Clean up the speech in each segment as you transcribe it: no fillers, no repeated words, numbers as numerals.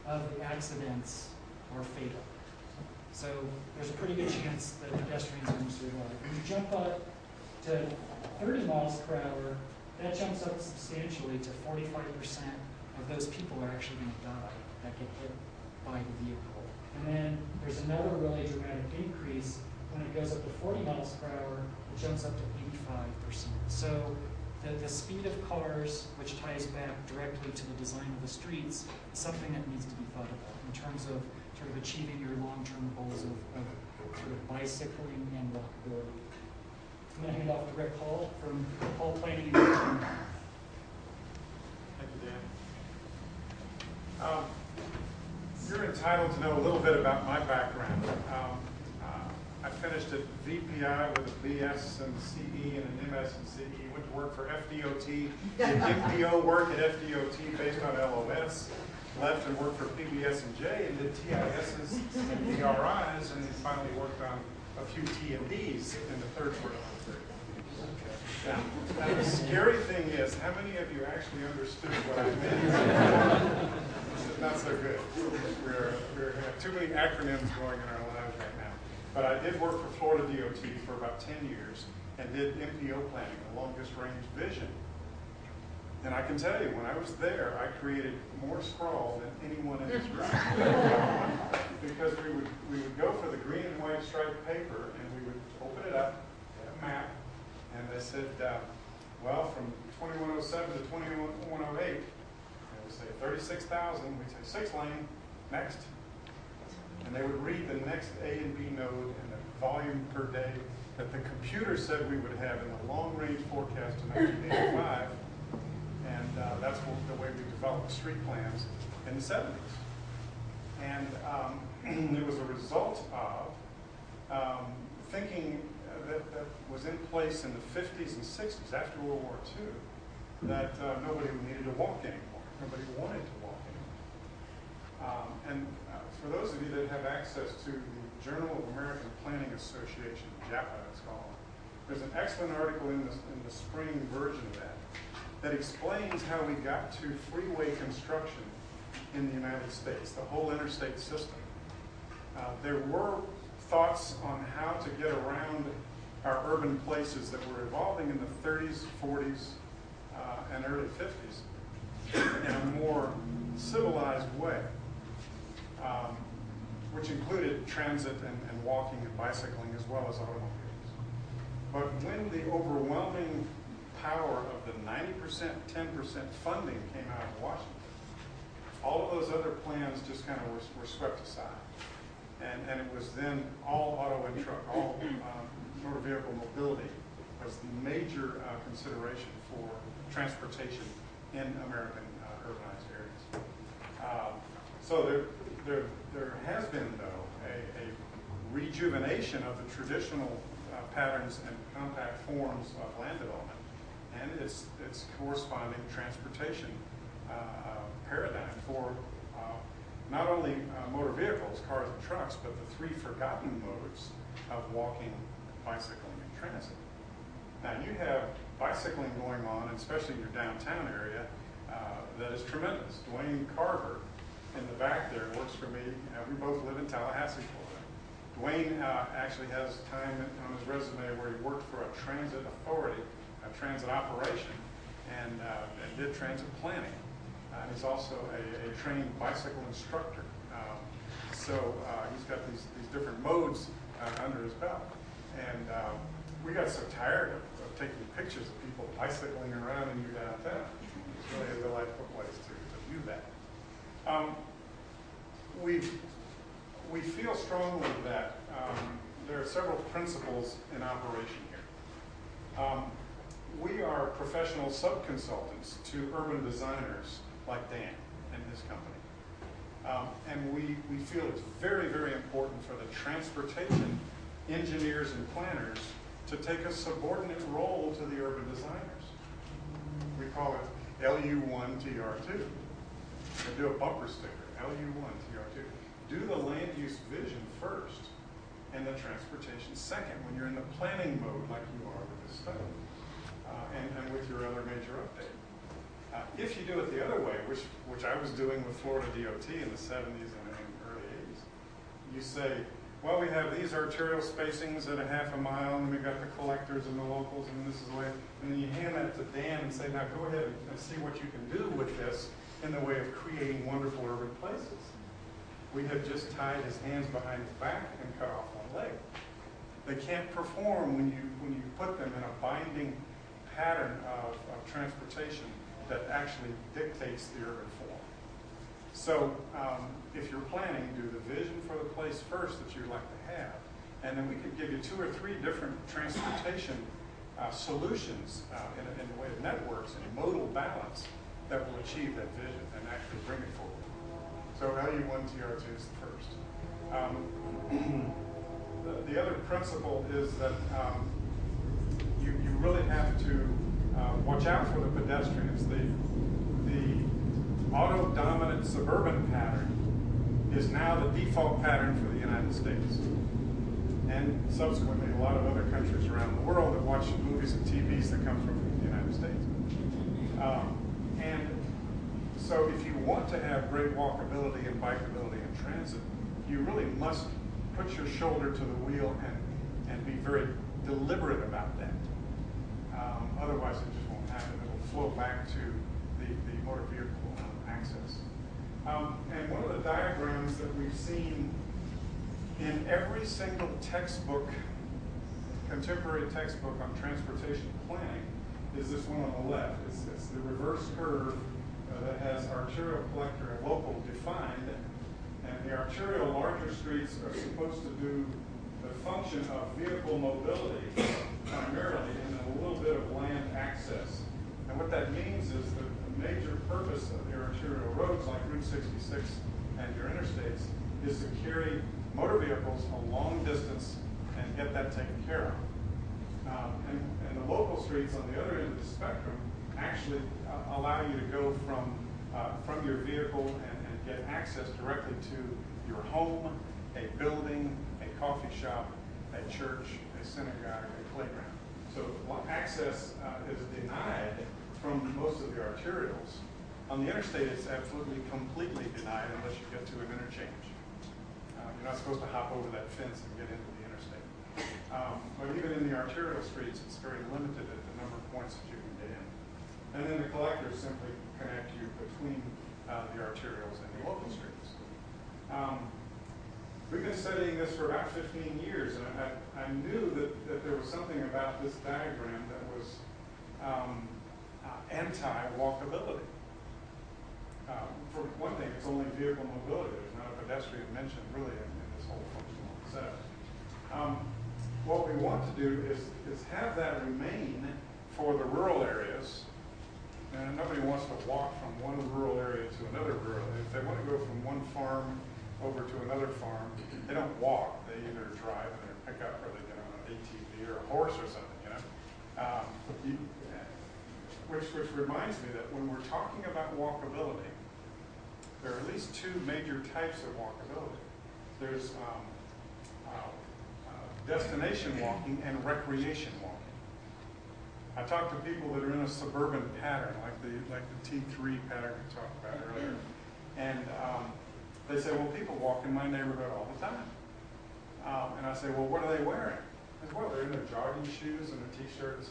of the accidents are fatal. So there's a pretty good chance that pedestrians are going to survive. When you jump up to 30 miles per hour, that jumps up substantially to 45% of those people are actually going to die that get hit by the vehicle. And then there's another really dramatic increase when it goes up to 40 miles per hour, it jumps up to 85%. So the speed of cars, which ties back directly to the design of the streets, is something that needs to be thought about in terms of sort of achieving your long-term goals of sort of bicycling and walkability. I'm going to hand off to Rick Hall from Hall Planning and Design. Thank you, Dan. You're entitled to know a little bit about my background. I finished at VPI with a BS and CE and an MS and CE. Went to work for FDOT. Did MPO work at FDOT based on LOS. Left and worked for PBS&J and did TISs and DRIs, and then finally worked on a few T&Ds in the third quarter. Now, the scary thing is, how many of you actually understood what I meant? Not so good. We have too many acronyms going in our lives right now. But I did work for Florida DOT for about 10 years and did MPO planning, the longest range vision. And I can tell you, when I was there, I created more sprawl than anyone in this room. Because we would go for the green and white striped paper, and we would open it up, get a map, and they said, well, from 2107 to 2108, they would say 36,000, we'd say 6 lane, next. And they would read the next A and B node and the volume per day that the computer said we would have in the long-range forecast in 1985. And that's the way we developed street plans in the 70s. And it was a result of thinking that was in place in the 50s and 60s, after World War II, that nobody needed to walk anymore. Nobody wanted to walk anymore. And for those of you that have access to the Journal of American Planning Association, JAPA it's called, there's an excellent article in the spring version of that explains how we got to freeway construction in the United States, the whole interstate system. There were thoughts on how to get around our urban places that were evolving in the 30s, 40s, and early 50s in a more civilized way, which included transit and walking and bicycling as well as automobiles. But when the overwhelming power of the 90%, 10% funding came out of Washington, all of those other plans just kind of were swept aside. And it was then all auto and truck, all motor vehicle mobility was the major consideration for transportation in American urbanized areas. So there has been, though, a rejuvenation of the traditional patterns and compact forms of land development and its corresponding transportation paradigm for not only motor vehicles, cars and trucks, but the 3 forgotten modes of walking, bicycling, and transit. Now you have bicycling going on, especially in your downtown area, that is tremendous. Dwayne Carver in the back there works for me. We both live in Tallahassee, Florida. Dwayne actually has time on his resume where he worked for a transit authority, a transit operation, and did transit planning. And he's also a trained bicycle instructor. So he's got these different modes under his belt. And we got so tired of taking pictures of people bicycling around in your downtown. It's really a delightful place to view that. We feel strongly that there are several principles in operation here. We are professional sub-consultants to urban designers like Dan and his company. And we feel it's very, very important for the transportation engineers and planners to take a subordinate role to the urban designers. We call it LU1 TR2. We do a bumper sticker, LU1 TR2. Do the land use vision first and the transportation second when you're in the planning mode like you are with this study and with your other major update. If you do it the other way, which I was doing with Florida DOT in the 70s and early 80s, you say, well, we have these arterial spacings at a half a mile, and we got the collectors and the locals, and this is the way, and then you hand that to Dan and say, now go ahead and see what you can do with this in the way of creating wonderful urban places. We have just tied his hands behind his back and cut off one leg. They can't perform when you put them in a binding pattern of transportation that actually dictates the urban form. So if you're planning, do the vision for the place first that you'd like to have, and then we could give you 2 or 3 different transportation solutions in the way of networks and modal balance that will achieve that vision and actually bring it forward. So LU1 TR2 is the first. The other principle is that you really have to watch out for the pedestrians. The auto-dominant suburban pattern is now the default pattern for the United States. And subsequently a lot of other countries around the world that watch movies and TVs that come from the United States. And so if you want to have great walkability and bikeability in transit, you really must put your shoulder to the wheel and be very deliberate about that. Otherwise it just won't happen. It'll flow back to the motor vehicle access. And one of the diagrams that we've seen in every single textbook, contemporary textbook on transportation planning, is this one on the left. It's the reverse curve that has arterial, collector, and local defined. And the arterial larger streets are supposed to do the function of vehicle mobility primarily, and then a little bit of land access. And what that means is that the major purpose of the arterial roads like Route 66 and your interstates is to carry motor vehicles a long distance and get that taken care of. And the local streets on the other end of the spectrum actually allow you to go from your vehicle and get access directly to your home, a building, a coffee shop, a church, a synagogue, a playground. So access is denied from most of the arterials. On the interstate, it's absolutely completely denied unless you get to an interchange. You're not supposed to hop over that fence and get into the interstate. But even in the arterial streets, it's very limited at the number of points that you can get in. And then the collectors simply connect you between the arterials and the local streets. We've been studying this for about 15 years, and I knew that there was something about this diagram that was anti-walkability. For one thing, it's only vehicle mobility. There's not a pedestrian mentioned really in this whole functional setup. What we want to do is have that remain for the rural areas. And nobody wants to walk from one rural area to another rural area. If they want to go from one farm over to another farm, they don't walk. They either drive in their pickup or they get on an ATV or a horse or something, you know. Which reminds me that when we're talking about walkability, there are at least 2 major types of walkability. There's destination walking and recreation walking. I talk to people that are in a suburban pattern, like the T3 pattern we talked about earlier, and they say, well, people walk in my neighborhood all the time. And I say, well, what are they wearing? I say, well, they're in their jogging shoes and their t-shirts,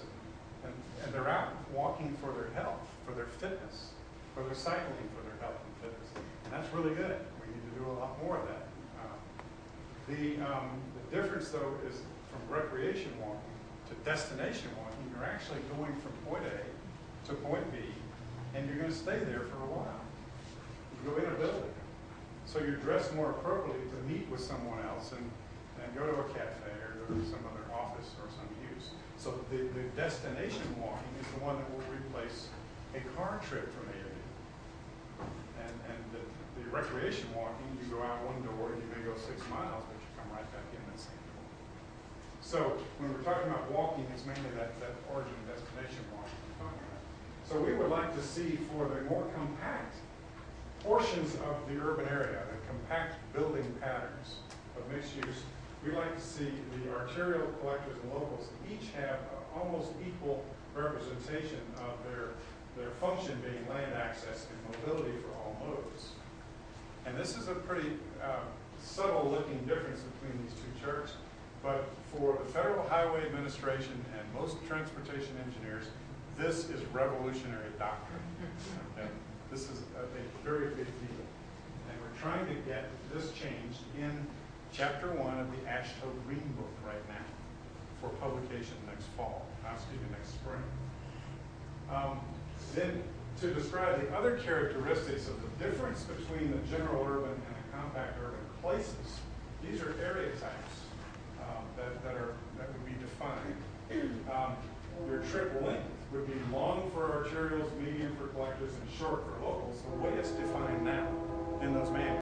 and they're out walking for their health, for their fitness, or they're cycling for their health and fitness. And that's really good. We need to do a lot more of that. The difference, though, is from recreation walking to destination walking, you're actually going from point A to point B, and you're going to stay there for a while. You go in a building. So you're dressed more appropriately to meet with someone else and go to a cafe or go to some other office or some use. So the destination walking is the one that will replace a car trip from A to B. And the recreation walking, you go out one door and you may go 6 miles, but you come right back in that same door. So when we're talking about walking, it's mainly that origin destination walking we're talking about. So we would like to see for the more compact portions of the urban area, the compact building patterns of mixed use, we'd like to see the arterial collectors and locals each have almost equal representation of their their function being land access and mobility for all modes. And this is a pretty subtle looking difference between these two charts, but for the Federal Highway Administration and most transportation engineers, this is revolutionary doctrine. Okay? This is a very big deal. And we're trying to get this changed in Chapter 1 of the AASHTO Green Book right now for publication next fall, next spring. Then to describe the other characteristics of the difference between the general urban and the compact urban places, these are area types that would be defined. Your trip length would be long for arterials, medium for collectors, and short for locals, the way it's defined now in those manuals.